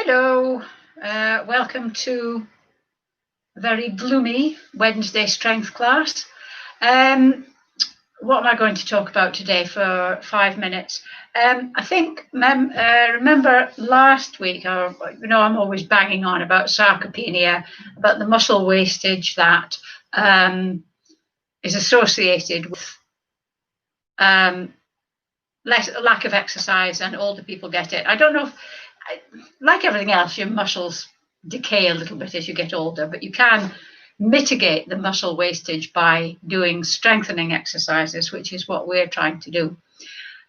Hello, welcome to a very gloomy Wednesday strength class. What am I going to talk about today for 5 minutes? I think, remember last week, I'm always banging on about sarcopenia, about the muscle wastage that is associated with lack of exercise, and older people get it. I don't know if, like everything else, your muscles decay a little bit as you get older, but you can mitigate the muscle wastage by doing strengthening exercises, which is what we're trying to do.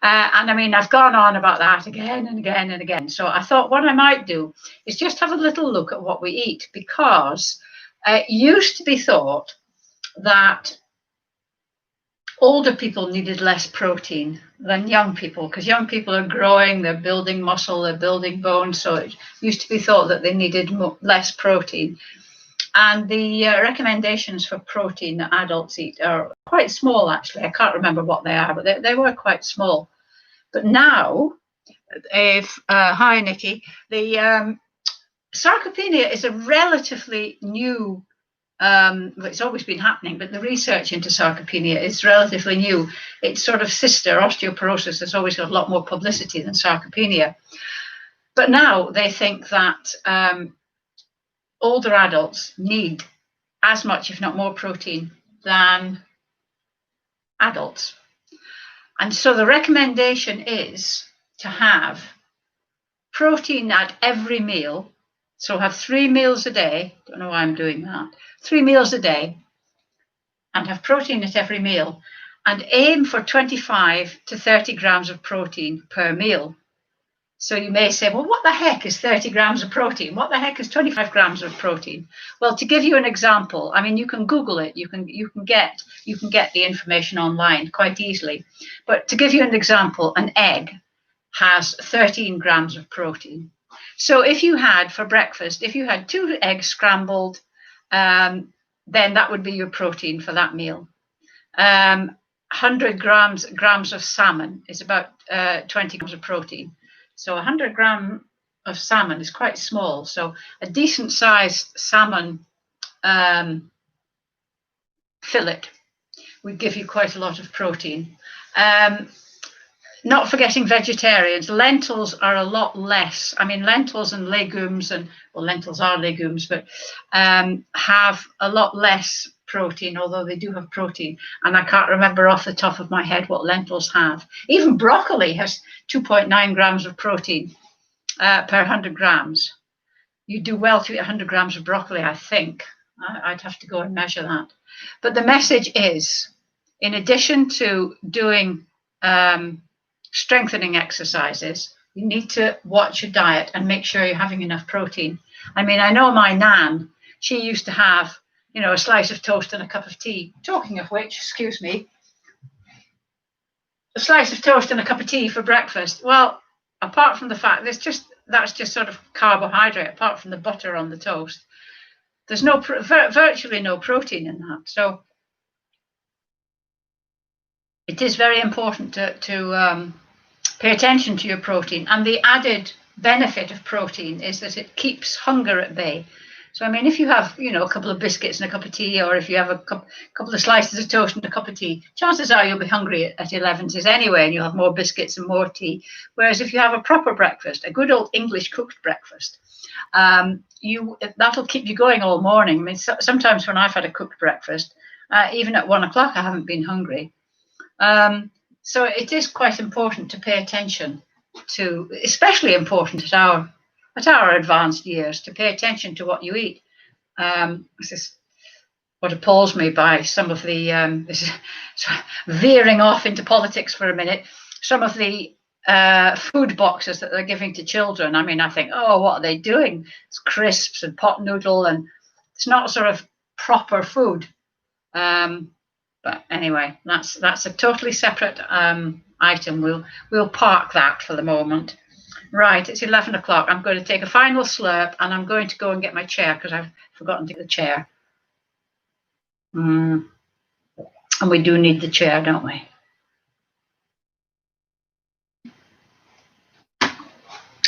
And I mean, I've gone on about that again and again and again. So I thought what I might do is just have a little look at what we eat, because it used to be thought that older people needed less protein than young people, because young people are growing, they're building muscle, they're building bone. So it used to be thought that they needed less protein. And the recommendations for protein that adults eat are quite small, actually. I can't remember what they are, but they were quite small. But now, hi, Nikki, the sarcopenia is a relatively new it's always been happening, but the research into sarcopenia is relatively new. Its sort of sister, osteoporosis, has always got a lot more publicity than sarcopenia. But now they think that older adults need as much, if not more, protein than adults. And so the recommendation is to have protein at every meal. So have 3 meals a day. Don't know why I'm doing that. 3 meals a day, and have protein at every meal, and aim for 25 to 30 grams of protein per meal. So you may say, well, what the heck is 30 grams of protein? What the heck is 25 grams of protein? Well, to give you an example, I mean, you can Google it. You can get the information online quite easily. But to give you an example, an egg has 13 grams of protein. So if you had for breakfast, if you had 2 eggs scrambled, then that would be your protein for that meal. 100 grams of salmon is about 20 grams of protein. So 100 grams of salmon is quite small. So a decent sized salmon fillet would give you quite a lot of protein. Not forgetting vegetarians, lentils are a lot less. I mean, lentils and legumes, lentils are legumes, but have a lot less protein, although they do have protein. And I can't remember off the top of my head what lentils have. Even broccoli has 2.9 grams of protein per 100 grams. You do well to eat 100 grams of broccoli, I think. I'd have to go and measure that. But the message is, in addition to doing strengthening exercises, you need to watch your diet and make sure you're having enough protein. I mean, I know my nan, she used to have, a slice of toast and a cup of tea. Talking of which, excuse me, a slice of toast and a cup of tea for breakfast. Well, apart from the fact that's just sort of carbohydrate, apart from the butter on the toast, there's virtually no protein in that. So it is very important to pay attention to your protein. And the added benefit of protein is that it keeps hunger at bay. So, I mean, if you have, a couple of biscuits and a cup of tea, or if you have a couple of slices of toast and a cup of tea, chances are you'll be hungry at 11s anyway, and you'll have more biscuits and more tea. Whereas if you have a proper breakfast, a good old English cooked breakfast, that'll keep you going all morning. I mean, sometimes when I've had a cooked breakfast, even at 1 o'clock, I haven't been hungry. So it is quite important to pay attention to, especially important at our advanced years, to pay attention to what you eat. This is what appalls me by some of the, this is veering off into politics for a minute, some of the food boxes that they're giving to children. I mean, I think, oh, what are they doing? It's crisps and pot noodle, and it's not sort of proper food. But anyway, that's a totally separate item. We'll park that for the moment. Right, it's 11 o'clock. I'm going to take a final slurp, and I'm going to go and get my chair because I've forgotten to get the chair. And we do need the chair, don't we?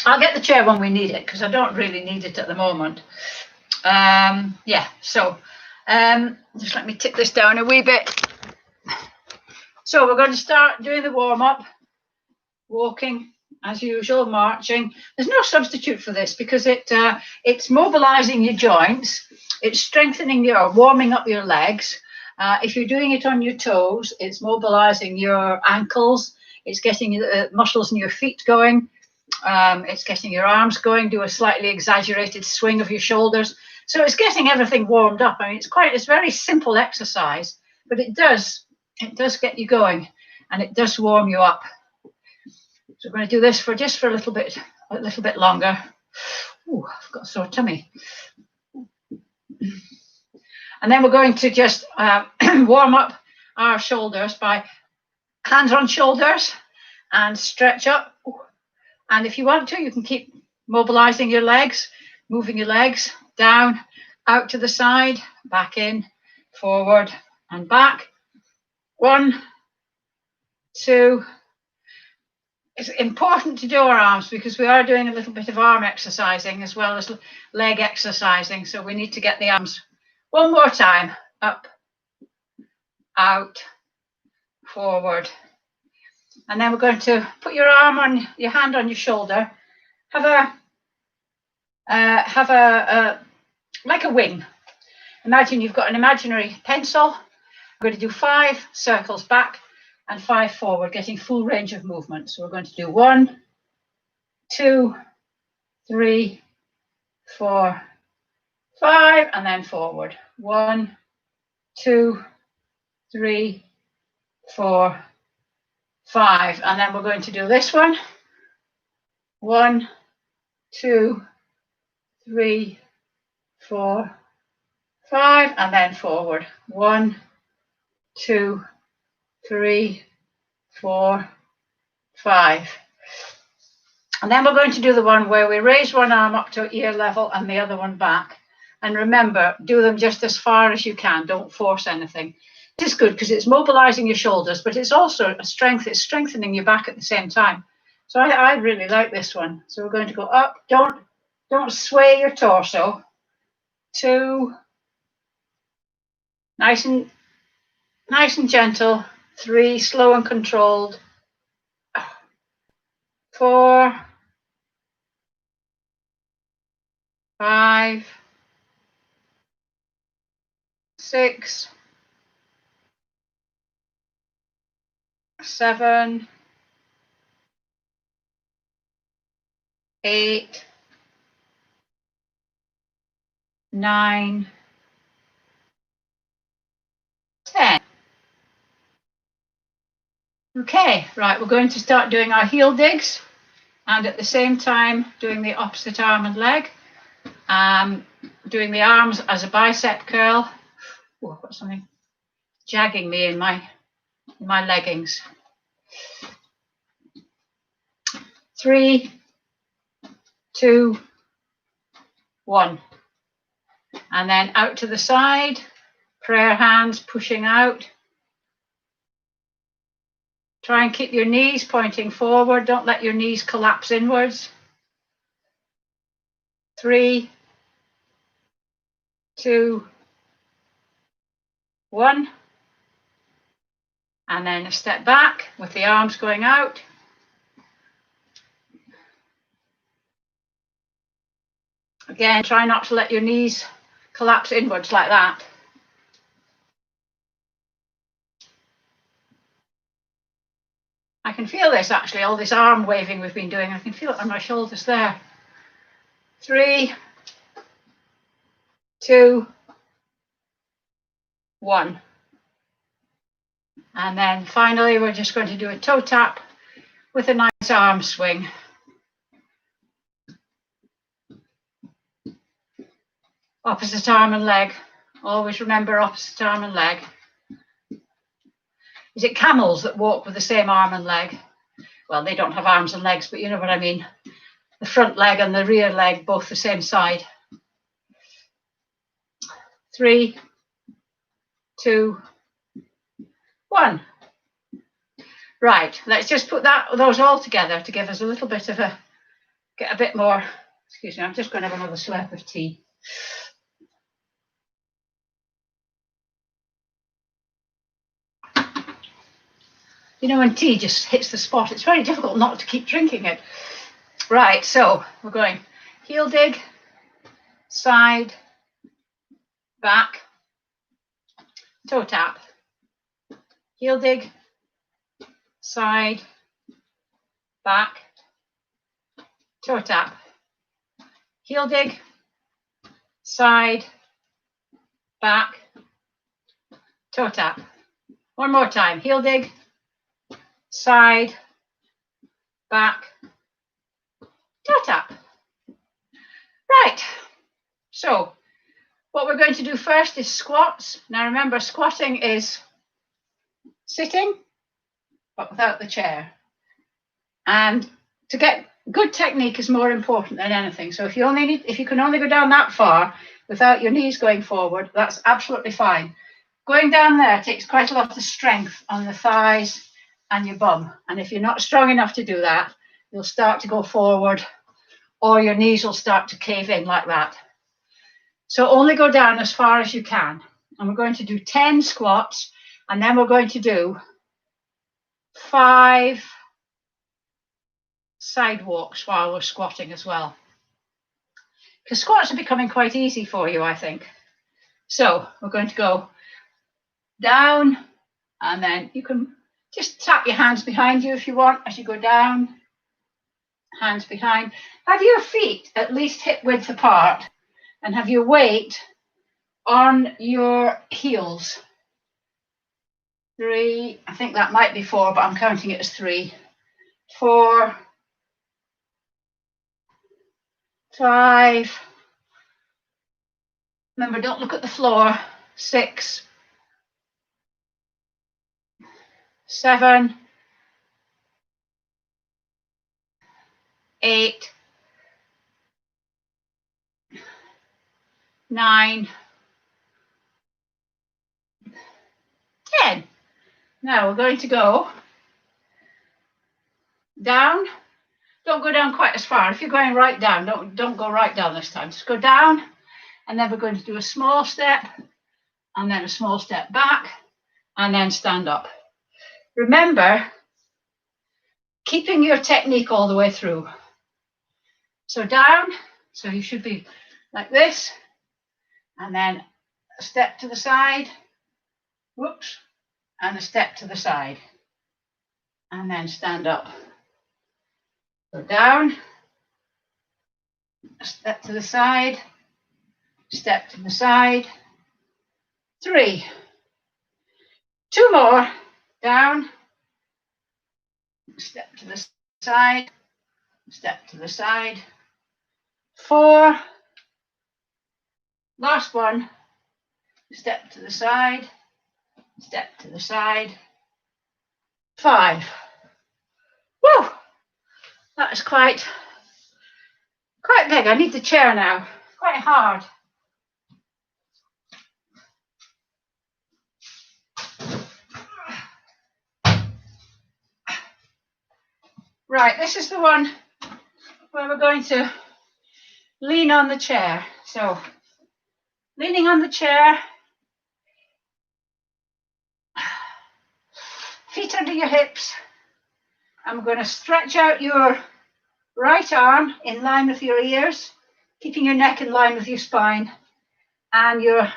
I'll get the chair when we need it, because I don't really need it at the moment. Yeah, so just let me tip this down a wee bit. So we're going to start doing the warm-up, walking as usual, marching. There's no substitute for this, because it's mobilizing your joints, it's strengthening your, warming up your legs. If you're doing it on your toes, it's mobilizing your ankles, it's getting the muscles in your feet going, it's getting your arms going. Do a slightly exaggerated swing of your shoulders. So it's getting everything warmed up. I mean, it's very simple exercise, but it does get you going, and it does warm you up. So we're going to do this for just a little bit longer. Ooh, I've got a sore tummy. And then we're going to just warm up our shoulders by hands on shoulders and stretch up. And if you want to, you can keep mobilizing your legs, moving your legs down, out to the side, back in, forward and back. 1, 2. It's important to do our arms, because we are doing a little bit of arm exercising as well as leg exercising. So we need to get the arms one more time. Up, out, forward. And then we're going to put your hand on your shoulder. Have a like a wing. Imagine you've got an imaginary pencil. I'm going to do 5 circles back and 5 forward, getting full range of movement. So we're going to do 1, 2, 3, 4, 5, and then forward. 1, 2, 3, 4, 5. And then we're going to do this one. 1, 2, 3, 4, 5, and then forward. 1, 2, 3, 4, 5. And then we're going to do the one where we raise one arm up to ear level and the other one back. And remember, do them just as far as you can. Don't force anything. This is good because it's mobilizing your shoulders, but it's also a strength. It's strengthening your back at the same time. So I really like this one. So we're going to go up. Don't sway your torso. 2. Nice and gentle. 3. Slow and controlled. 4. 5. 6. 7. 8. 9. 10. Okay, right, we're going to start doing our heel digs, and at the same time doing the opposite arm and leg. Doing the arms as a bicep curl. Oh, I've got something jagging me in my leggings. 3, 2, 1. And then out to the side, prayer hands pushing out. Try and keep your knees pointing forward. Don't let your knees collapse inwards. 3, 2, 1. And then a step back with the arms going out. Again, try not to let your knees collapse inwards like that. I can feel this actually, all this arm waving we've been doing. I can feel it on my shoulders there. 3, 2, 1. And then finally, we're just going to do a toe tap with a nice arm swing. Opposite arm and leg. Always remember opposite arm and leg. Is it camels that walk with the same arm and leg? Well, they don't have arms and legs, but you know what I mean. The front leg and the rear leg, both the same side. 3, 2, 1. Right, let's just put those all together to give us a little bit of a get a bit more. Excuse me, I'm just going to have another slurp of tea. You know, when tea just hits the spot, it's very difficult not to keep drinking it. Right, so we're going heel dig, side, back, toe tap, heel dig, side, back, toe tap, heel dig, side, back, toe tap. One more time, heel dig, side, back, toe tap. Right, so what we're going to do first is squats. Now remember, squatting is sitting, but without the chair. And to get good technique is more important than anything. So if you can only go down that far without your knees going forward, that's absolutely fine. Going down there takes quite a lot of strength on the thighs and your bum. And if you're not strong enough to do that, you'll start to go forward or your knees will start to cave in like that. So only go down as far as you can. And we're going to do 10 squats, and then we're going to do 5 side walks while we're squatting as well. Because squats are becoming quite easy for you, I think. So we're going to go down, and then you can just tap your hands behind you if you want as you go down. Hands behind. Have your feet at least hip width apart, and have your weight on your heels. 3, I think that might be 4, but I'm counting it as 3. 4, 5. Remember, don't look at the floor. 6, 7, 8, 9, 10. Now we're going to go down. Don't go down quite as far. If you're going right down, don't go right down this time. Just go down, and then we're going to do a small step, and then a small step back, and then stand up. Remember, keeping your technique all the way through. So down, so you should be like this, and then a step to the side, whoops, and a step to the side, and then stand up. So down, a step to the side, step to the side, 3, 2 more, down, step to the side, step to the side, 4, last one, step to the side, step to the side, 5. Woo! That is quite big. I need the chair now. Quite hard. Right, this is the one where we're going to lean on the chair. So, leaning on the chair, feet under your hips. I'm going to stretch out your right arm in line with your ears, keeping your neck in line with your spine, and your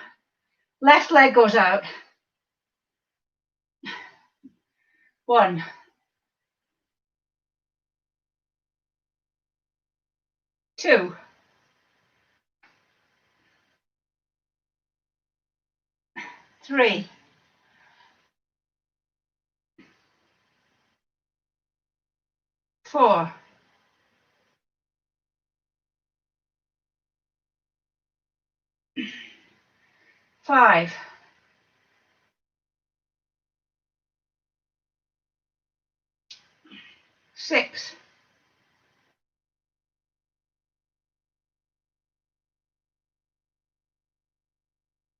left leg goes out. 1, 2, 3, 4, 5, 6,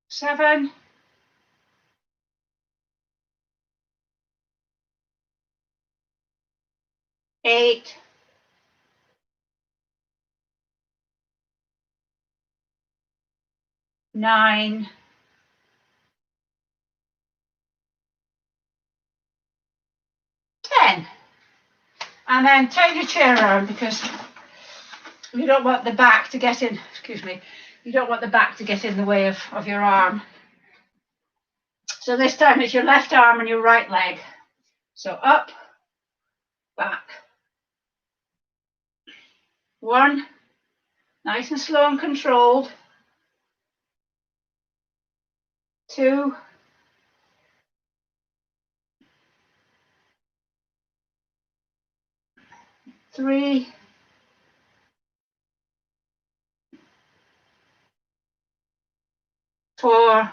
7, 8, 9, 10. And then turn your chair around because you don't want the back to get in, excuse me, you don't want the back to get in the way of your arm. So this time it's your left arm and your right leg. So up, back. 1, nice and slow and controlled. 2, 3, 4,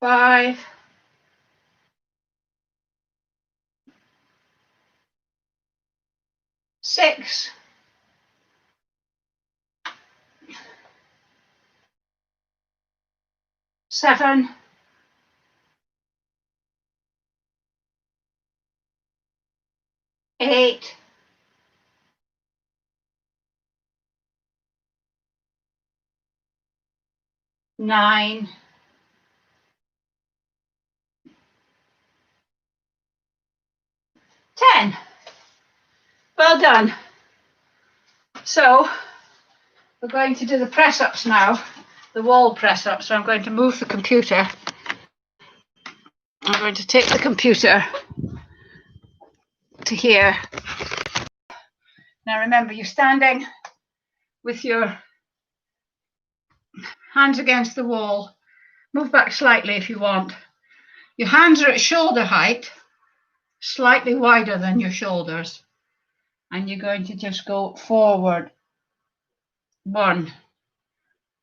5, 6, 7, 8, 9, 10. Well done. So we're going to do the press-ups now, the wall press-ups. So I'm going to move the computer. I'm going to take the computer to here. Now remember, you're standing with your hands against the wall. Move back slightly if you want. Your hands are at shoulder height, slightly wider than your shoulders. And you're going to just go forward. 1.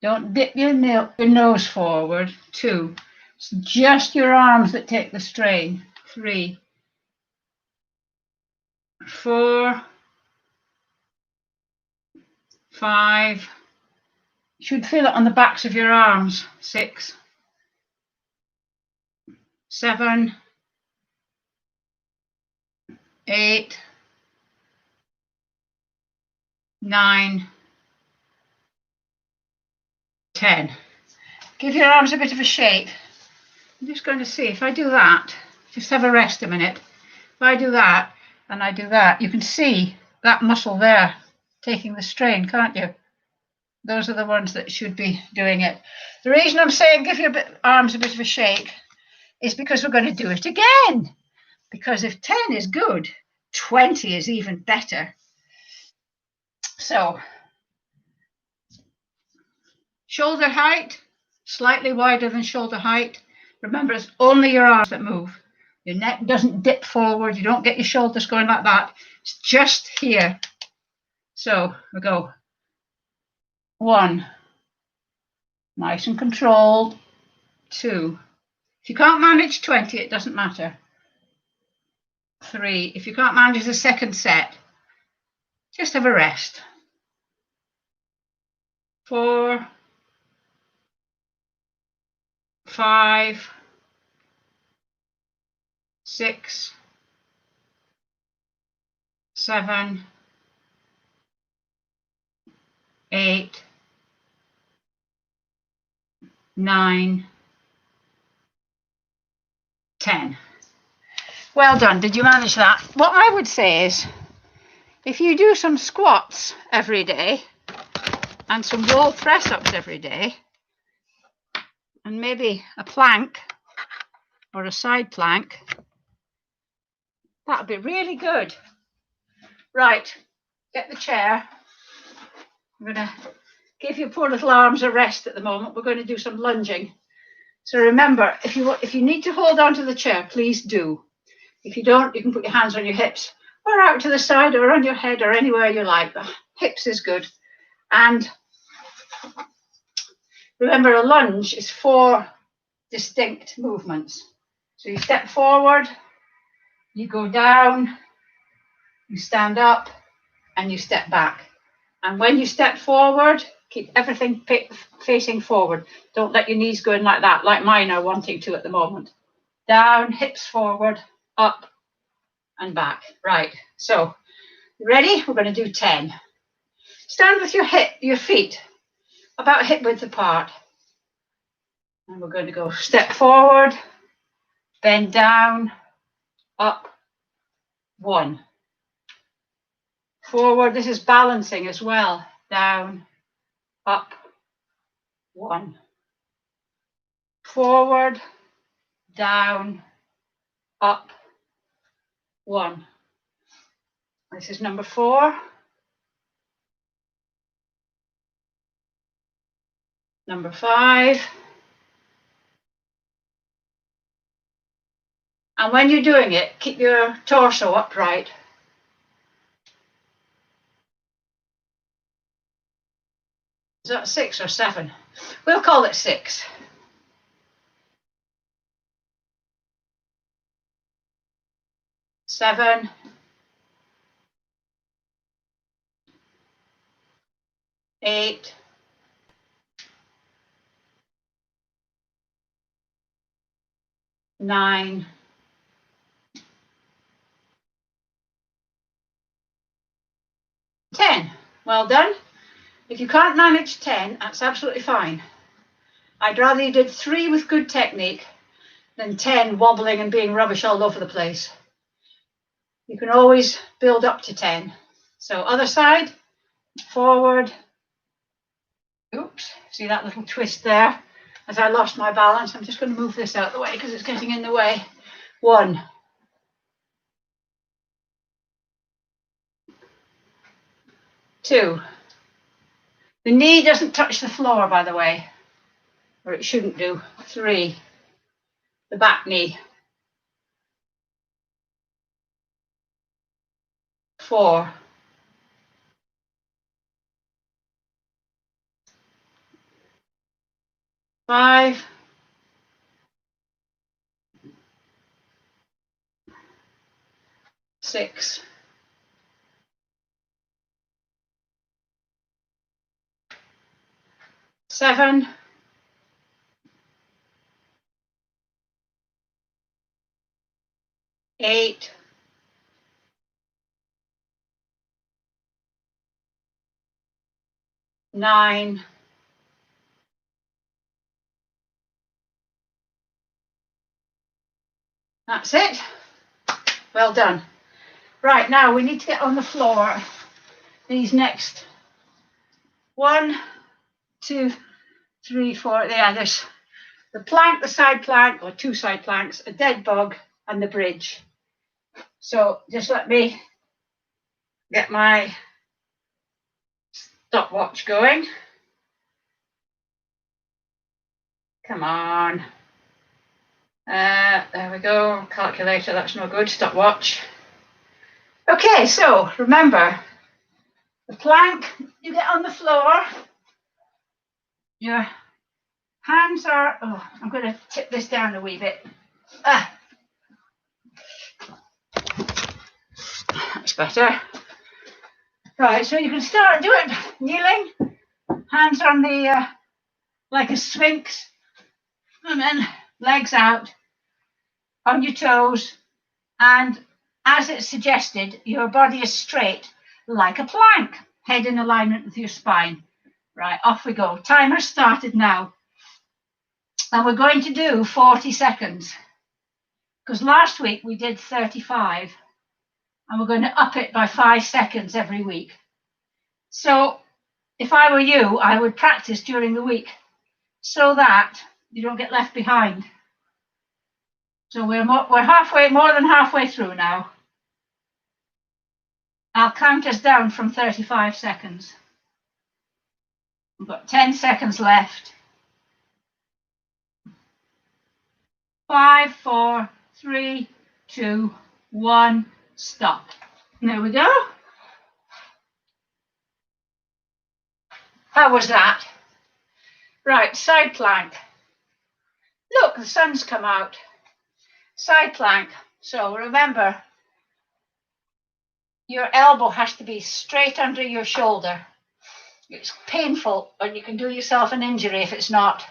Don't dip your nose forward. 2. It's just your arms that take the strain. 3, 4, 5. You should feel it on the backs of your arms. 6, 7, 8, 9, 10. Give your arms a bit of a shake. I'm just going to see if I do that. Just have a rest a minute. If I do that and I do that, you can see that muscle there taking the strain, can't you? Those are the ones that should be doing it. The reason I'm saying give your arms a bit of a shake is because we're going to do it again. Because if 10 is good, 20 is even better. So, shoulder height, slightly wider than shoulder height. Remember, it's only your arms that move. Your neck doesn't dip forward. You don't get your shoulders going like that. It's just here. So we go. 1, nice and controlled. 2, if you can't manage 20, it doesn't matter. 3, if you can't manage the second set, just have a rest. 4, 5, 6, 7, 8, 9, 10. Well done. Did you manage that? What I would say is, if you do some squats every day and some wall press-ups every day, and maybe a plank or a side plank, that would be really good. Right, get the chair. I'm going to give your poor little arms a rest at the moment. We're going to do some lunging. So remember, if you need to hold on to the chair, please do. If you don't, you can put your hands on your hips or out to the side or on your head or anywhere you like. The hips is good. And remember, a lunge is 4 distinct movements. So you step forward, you go down, you stand up, and you step back. And when you step forward, keep everything facing forward. Don't let your knees go in like that, like mine are wanting to at the moment. Down, hips forward, up, and back. Right, so ready? We're going to do 10. Stand with your feet about hip width apart. And we're going to go step forward, bend down, up, 1. Forward, this is balancing as well. Down, up, 1. Forward, down, up, 1. This is number 4. Number 5. And when you're doing it, keep your torso upright. Is that 6 or 7? We'll call it 6. 7. 8. 9. 10. Well done. If you can't manage 10, that's absolutely fine. I'd rather you did 3 with good technique than 10 wobbling and being rubbish all over the place. You can always build up to 10. So other side, forward. Oops, see that little twist there? As I lost my balance, I'm just going to move this out of the way because it's getting in the way. 1. 2. The knee doesn't touch the floor, by the way, or it shouldn't do. 3. The back knee. 4. 5. 6. 7. 8. 9. 10. That's it. Well done. Right, now we need to get on the floor. These next 1, 2, 3, 4. Yeah, there's the plank, the side plank, or 2 side planks, a dead bug, and the bridge. So just let me get my stopwatch going. Come on. There we go. Calculator, that's no good. Stopwatch. Okay, so remember, the plank, you get on the floor. Your hands are, oh, I'm going to tip this down a wee bit. That's better. Right, so you can start, do it kneeling, hands on the, like a sphinx, and then legs out on your toes, and as it's suggested, your body is straight like a plank, head in alignment with your spine. Right, off we go. Timer started now. And we're going to do 40 seconds because last week we did 35 and we're going to up it by 5 seconds every week. So if I were you, I would practice during the week so that you don't get left behind. So we're halfway, more than halfway through now. I'll count us down from 35 seconds. We've got 10 seconds left. 5, 4, 3, 2, 1, stop. There we go. How was that? Right, side plank. Look, the sun's come out. Side plank. So remember, your elbow has to be straight under your shoulder. It's painful and you can do yourself an injury if it's not.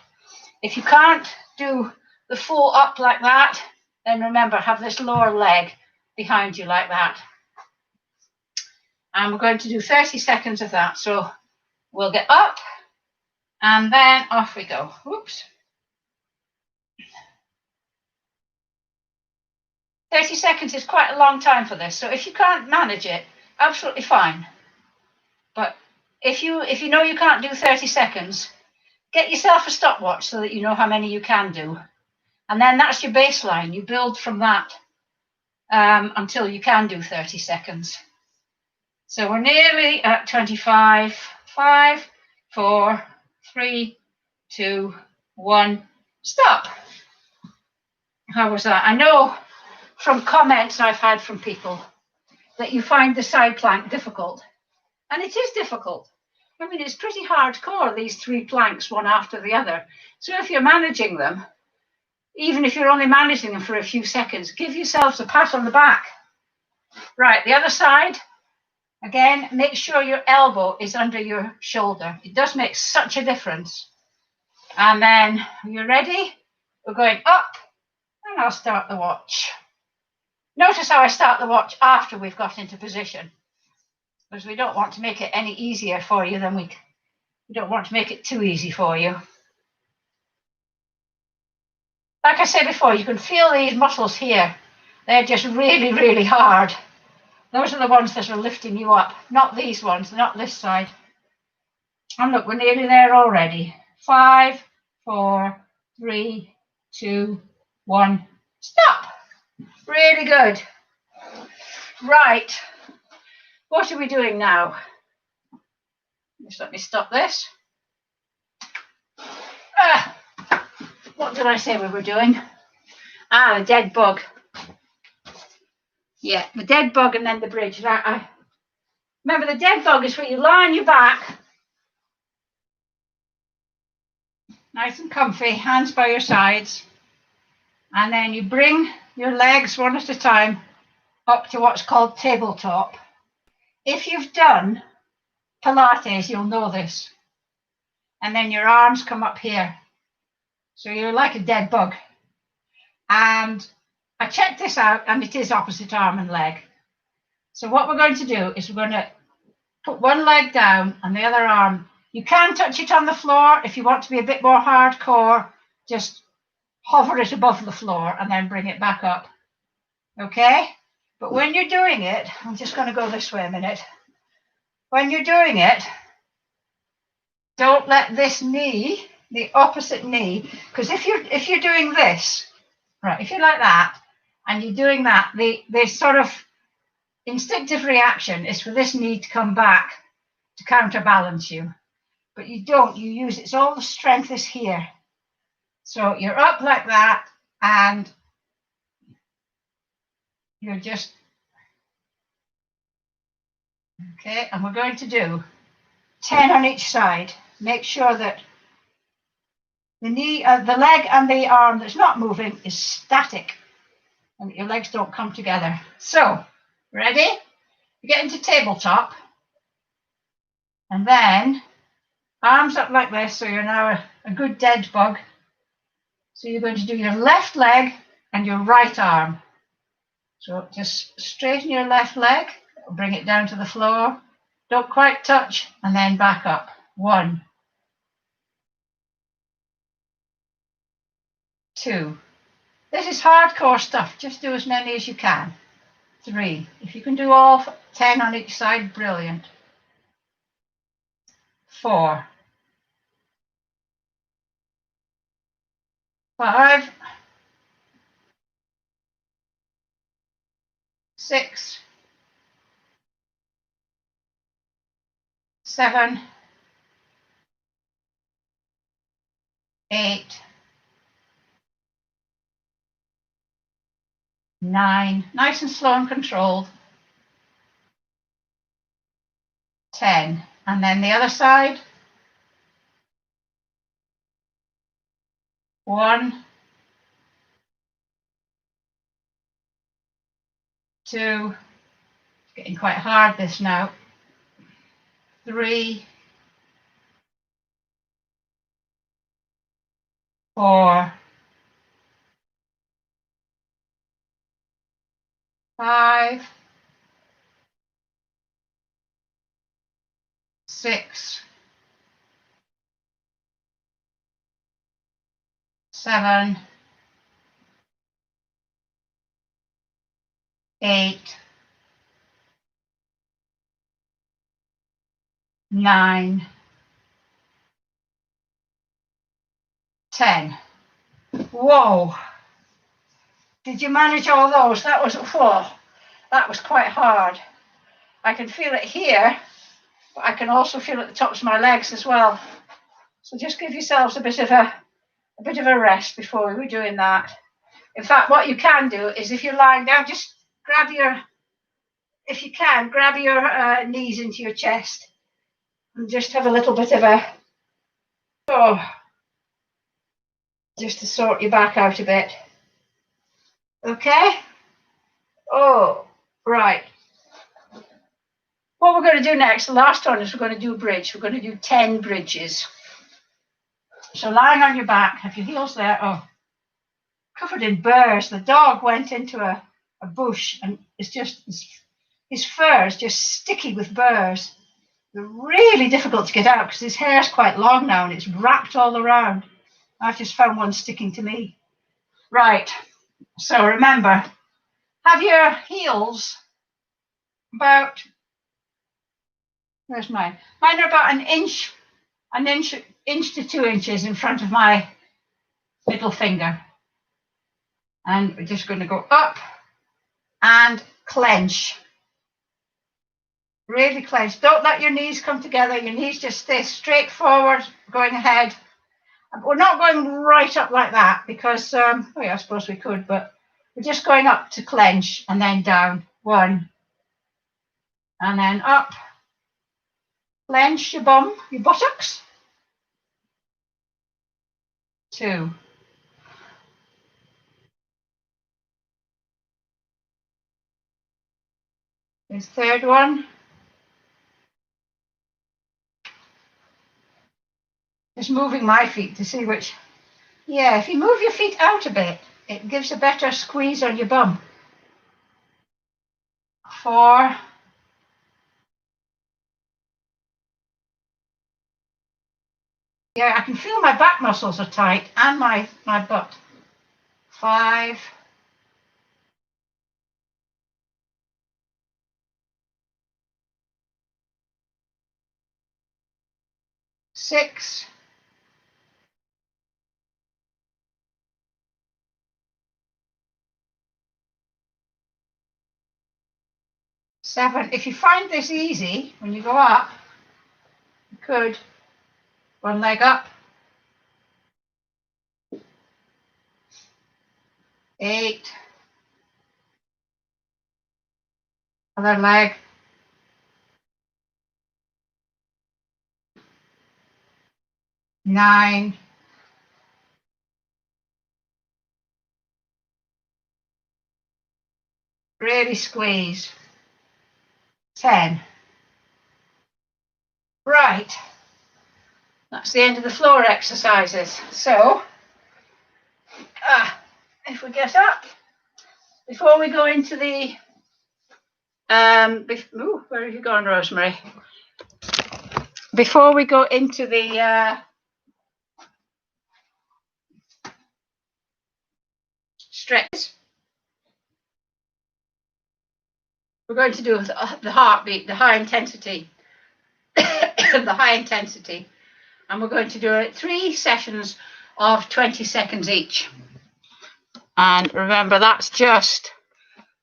If you can't do the full up like that, then remember, have this lower leg behind you like that. And we're going to do 30 seconds of that. So we'll get up and then off we go. Oops. 30 seconds is quite a long time for this. So if you can't manage it, absolutely fine. But if you know you can't do 30 seconds, get yourself a stopwatch so that you know how many you can do. And then that's your baseline. You build from that until you can do 30 seconds. So we're nearly at 25. 5, 4, 3, 2, 1, stop. How was that? I know from comments I've had from people that you find the side plank difficult. And it is difficult. I mean, it's pretty hardcore, these 3 planks, one after the other. So if you're managing them, even if you're only managing them for a few seconds, give yourselves a pat on the back. Right, the other side. Again, make sure your elbow is under your shoulder. It does make such a difference. And then, are you ready? We're going up, and I'll start the watch. Notice how I start the watch after we've got into position, because we don't want to make it any easier for you than we don't want to make it too easy for you. Like I said before, you can feel these muscles here. They're just really, really hard. Those are the ones that are lifting you up, not these ones, not this side. And look, we're nearly there already. 5, 4, 3, 2, 1, stop. Really good. Right. What are we doing now? Just let me stop this. What did I say we were doing? The dead bug. Yeah, the dead bug and then the bridge. Remember, the dead bug is where you lie on your back, nice and comfy, hands by your sides, and then you bring your legs one at a time up to what's called tabletop. If you've done Pilates, you'll know this. And then your arms come up here. So you're like a dead bug. And I checked this out, and it is opposite arm and leg. So what we're going to do is we're going to put one leg down and the other arm. You can touch it on the floor. If you want to be a bit more hardcore, just hover it above the floor and then bring it back up. Okay? But when you're doing it, I'm just going to go this way a minute. When you're doing it, don't let this knee, the opposite knee, because if you're doing this, right, if you're like that and you're doing that, the sort of instinctive reaction is for this knee to come back to counterbalance you. But you don't, you use it's all the strength is here. So you're up like that and you're just okay, and we're going to do 10 on each side. Make sure that the knee, the leg and the arm that's not moving is static and your legs don't come together. So, ready? You get into tabletop and then arms up like this, so you're now a good dead bug. So you're going to do your left leg and your right arm. So just straighten your left leg, bring it down to the floor, don't quite touch, and then back up. 1, 2. This is hardcore stuff. Just do as many as you can. 3. If you can do all 10 on each side, brilliant. 4, 5, 6, 7, 8, 9. Nice and slow and controlled. 10. And then the other side. 1, 2, getting quite hard this now. 3, 4, 5, 6, 7, 8, 9, 10. Whoa! Did you manage all those? That was, whoa, that was quite hard. I can feel it here, but I can also feel it at the tops of my legs as well. So just give yourselves a bit of a rest before we were doing that. In fact, what you can do is if you're lying down, just grab your, if you can, grab your knees into your chest and just have a little bit of a, oh, just to sort your back out a bit. Okay? Oh, right. What we're going to do next, the last one, is we're going to do a bridge. We're going to do 10 bridges. So lying on your back, have your heels there, oh, covered in burrs. The dog went into a bush and it's just, his fur is just sticky with burrs. They're really difficult to get out because his hair's quite long now and it's wrapped all around. I've just found one sticking to me. Right, so remember, have your heels about, where's mine? Mine are about an inch to 2 inches in front of my middle finger. And we're just going to go up and clench. Really clench. Don't let your knees come together. Your knees just stay straight forward, going ahead. We're not going right up like that because, oh yeah, I suppose we could, but we're just going up to clench and then down. 1. And then up. Clench your bum, your buttocks. 2. This 3rd one. Just moving my feet to see which. Yeah, if you move your feet out a bit, it gives a better squeeze on your bum. 4. Yeah, I can feel my back muscles are tight and my butt. 5. 6. 7. If you find this easy when you go up, you could 1 leg up. 8. Other leg. 9. 'Really squeeze. 10. Right. That's the end of the floor exercises. So, if we get up, before we go into the, where have you gone, Rosemary? Before we go into the stretch, we're going to do the heartbeat, the high intensity, the high intensity, and we're going to do it 3 sessions of 20 seconds each. And remember, that's just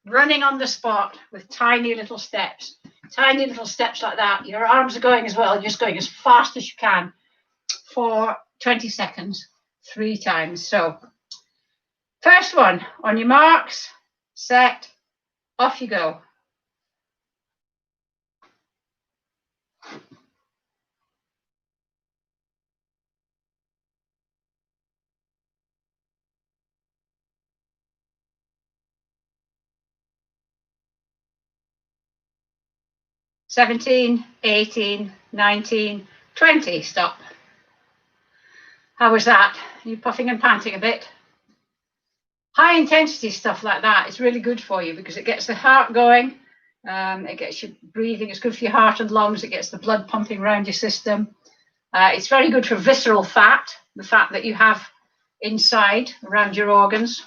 running on the spot with tiny little steps like that. Your arms are going as well, just going as fast as you can for 20 seconds, 3 times. So first one, on your marks, set, off you go. "17, 18, 19, 20, stop." How was that? Are you puffing and panting a bit? High intensity stuff like that is really good for you because it gets the heart going, It gets you breathing. It's good for your heart and lungs. It gets the blood pumping around your system. It's very good for visceral fat, the fat that you have inside around your organs.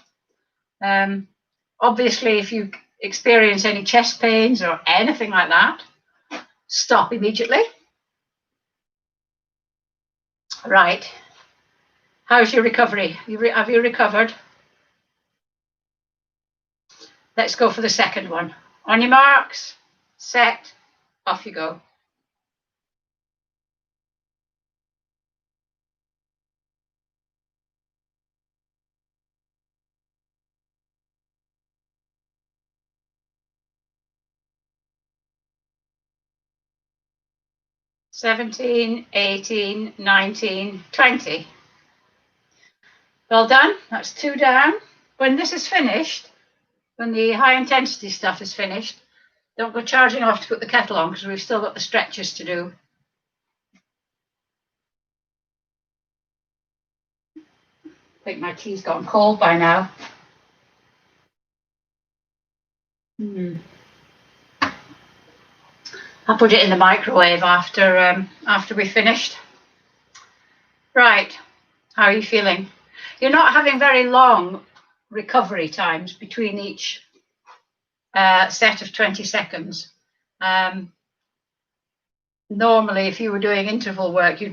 Obviously, if you experience any chest pains or anything like that, stop immediately. Right. How's your recovery? Have you recovered? Let's go for the second one. On your marks, set, off you go. "17, 18, 19, 20. Well done. That's 2 down. When this is finished, when the high intensity stuff is finished, don't go charging off to put the kettle on because we've still got the stretches to do. I think my tea's gone cold by now. I'll put it in the microwave after we finished. Right, how are you feeling? You're not having very long recovery times between each set of 20 seconds. Normally, if you were doing interval work, you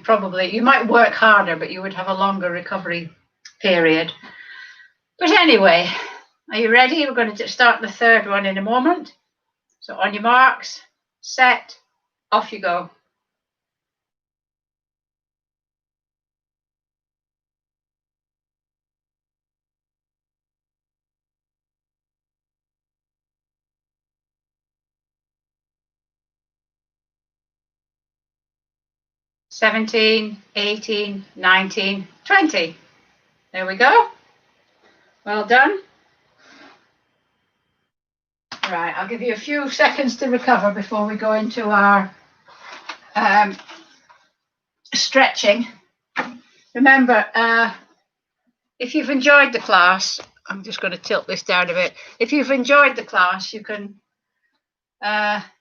might work harder, but you would have a longer recovery period. But anyway, are you ready? We're going to start the third one in a moment. So on your marks, set, off you go. "17, 18, 19, 20. There we go. Well done. Right, I'll give you a few seconds to recover before we go into our stretching. Remember, if you've enjoyed the class, I'm just going to tilt this down a bit. If you've enjoyed the class, you can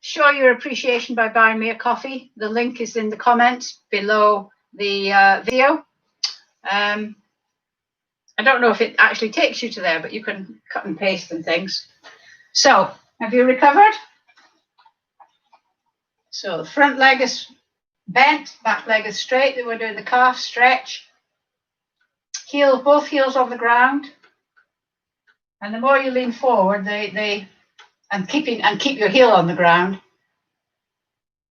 show your appreciation by buying me a coffee. The link is in the comments below the video. I don't know if it actually takes you to there, but you can cut and paste and things. So, have you recovered? So the front leg is bent, back leg is straight. Then we're doing the calf stretch. Both heels on the ground. And the more you lean forward, and keep your heel on the ground,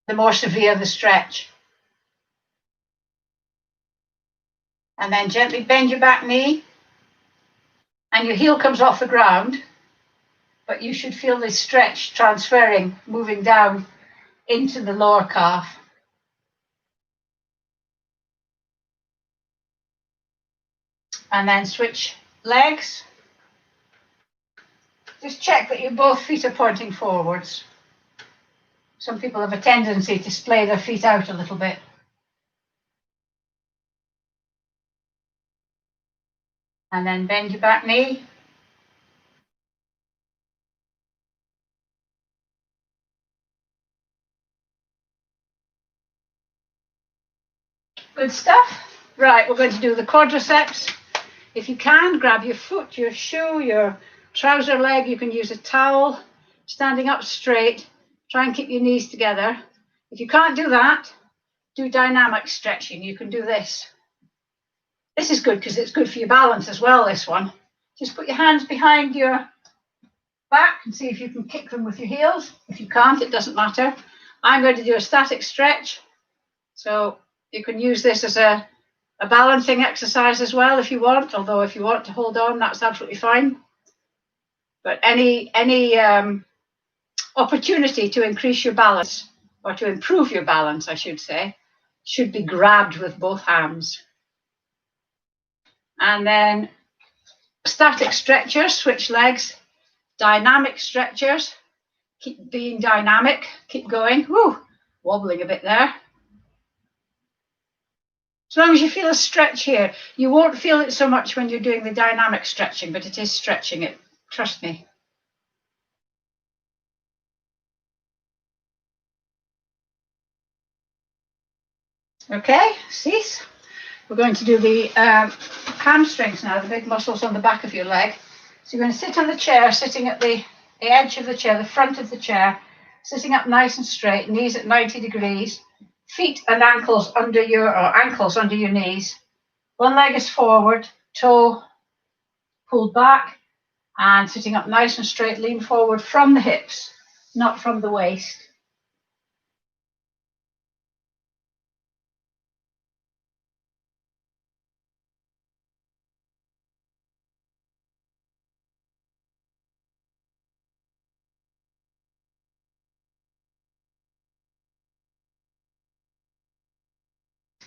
the more severe the stretch. And then gently bend your back knee, and your heel comes off the ground, but you should feel this stretch transferring, moving down into the lower calf. And then switch legs. Just check that your both feet are pointing forwards. Some people have a tendency to splay their feet out a little bit. And then bend your back knee. Good stuff. Right, we're going to do the quadriceps. If you can, grab your foot, your shoe, your trouser leg. You can use a towel, standing up straight. Try and keep your knees together. If you can't do that, do dynamic stretching. You can do this. This is good because it's good for your balance as well, this one. Just put your hands behind your back and see if you can kick them with your heels. If you can't, it doesn't matter. I'm going to do a static stretch. So you can use this as a balancing exercise as well if you want, although if you want to hold on, that's absolutely fine. But any opportunity to increase your balance, or to improve your balance, I should say, should be grabbed with both hands. And then static stretchers, switch legs, dynamic stretchers, keep being dynamic, keep going. Woo, wobbling a bit there. As long as you feel a stretch here, you won't feel it so much when you're doing the dynamic stretching, but it is stretching it, trust me. Okay, cease. We're going to do the hamstrings now, the big muscles on the back of your leg. So you're going to sit on the chair, sitting at the edge of the chair, the front of the chair, sitting up nice and straight, knees at 90 degrees, feet and ankles under your knees. One leg is forward, toe pulled back, and sitting up nice and straight, lean forward from the hips, not from the waist.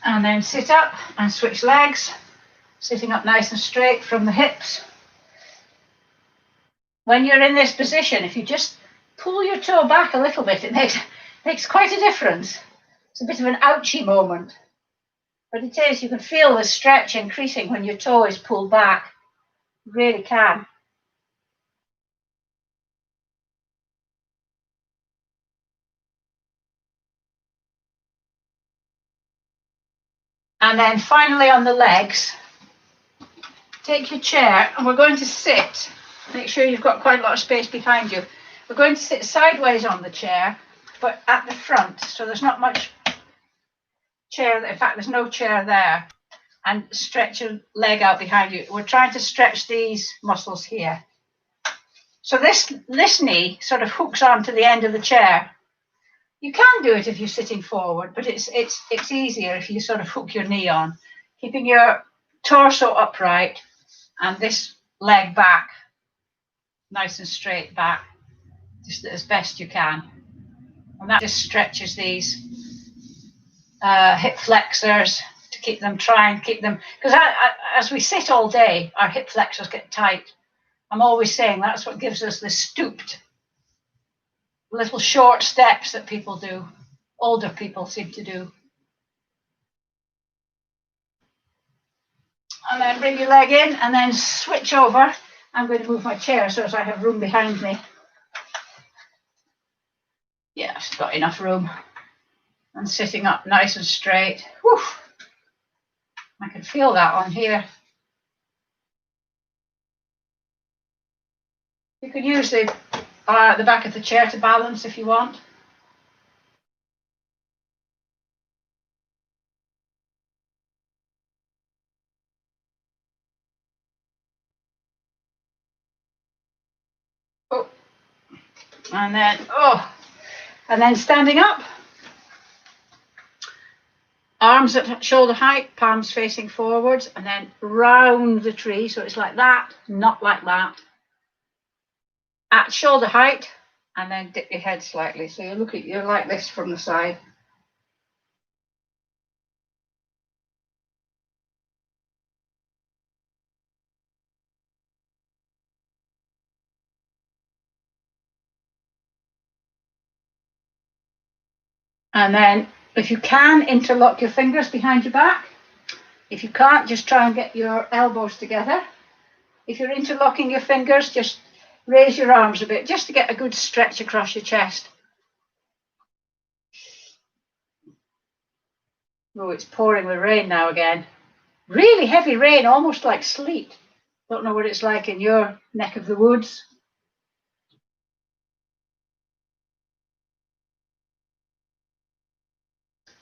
And then sit up and switch legs, sitting up nice and straight from the hips. When you're in this position, if you just pull your toe back a little bit, it makes quite a difference. It's a bit of an ouchy moment, but it is. You can feel the stretch increasing when your toe is pulled back. You really can. And then finally on the legs, take your chair and we're going to sit. Make sure you've got quite a lot of space behind you. We're going to sit sideways on the chair, but at the front, so there's not much chair. In fact, there's no chair there. And stretch your leg out behind you. We're trying to stretch these muscles here. So this knee sort of hooks onto the end of the chair. You can do it if you're sitting forward, but it's easier if you sort of hook your knee on, keeping your torso upright and this leg back, nice and straight back, just as best you can. And that just stretches these hip flexors to keep them, because as we sit all day, our hip flexors get tight. I'm always saying that's what gives us the stooped little short steps that people do, older people seem to do. And then bring your leg in and then switch over. I'm going to move my chair so that I have room behind me. Yeah, I've got enough room. And sitting up nice and straight. Whew. I can feel that on here. You can use the back of the chair to balance if you want. Oh. And then standing up. Arms at shoulder height, palms facing forwards, and then round the tree. So it's like that, not like that. At shoulder height, and then dip your head slightly. So you're like this from the side. And then if you can, interlock your fingers behind your back. If you can't, just try and get your elbows together. If you're interlocking your fingers, just raise your arms a bit, just to get a good stretch across your chest. Oh, it's pouring with rain now again. Really heavy rain, almost like sleet. Don't know what it's like in your neck of the woods.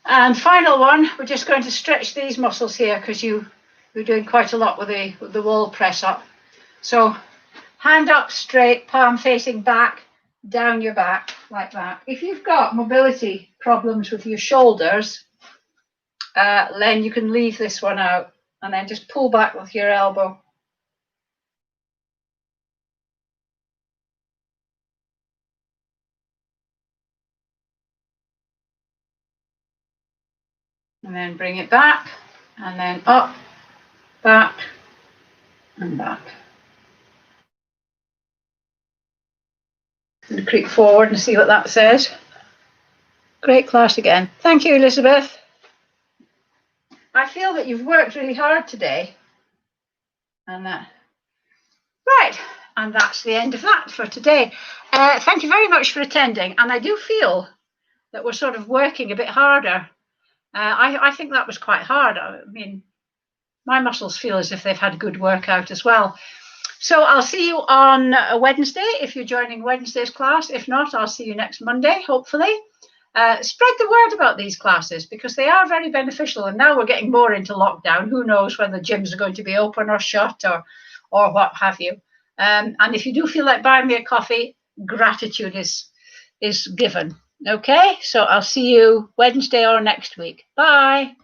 And final one, we're just going to stretch these muscles here because you're doing quite a lot with the wall press up. So hand up straight, palm facing back, down your back like that. If you've got mobility problems with your shoulders, then you can leave this one out and then just pull back with your elbow. And then bring it back, and then up, back, and back. And creep forward and see what that says. Great class again. Thank you, Elizabeth. I feel that you've worked really hard today. And right, and that's the end of that for today. Thank you very much for attending. And I do feel that we're sort of working a bit harder I think that was quite hard. I mean, my muscles feel as if they've had a good workout as well. So I'll see you on Wednesday if you're joining Wednesday's class. If not, I'll see you next Monday, hopefully. Spread the word about these classes because they are very beneficial. And now we're getting more into lockdown. Who knows when the gyms are going to be open or shut or what have you. And if you do feel like buying me a coffee, gratitude is given. Okay, so I'll see you Wednesday or next week. Bye.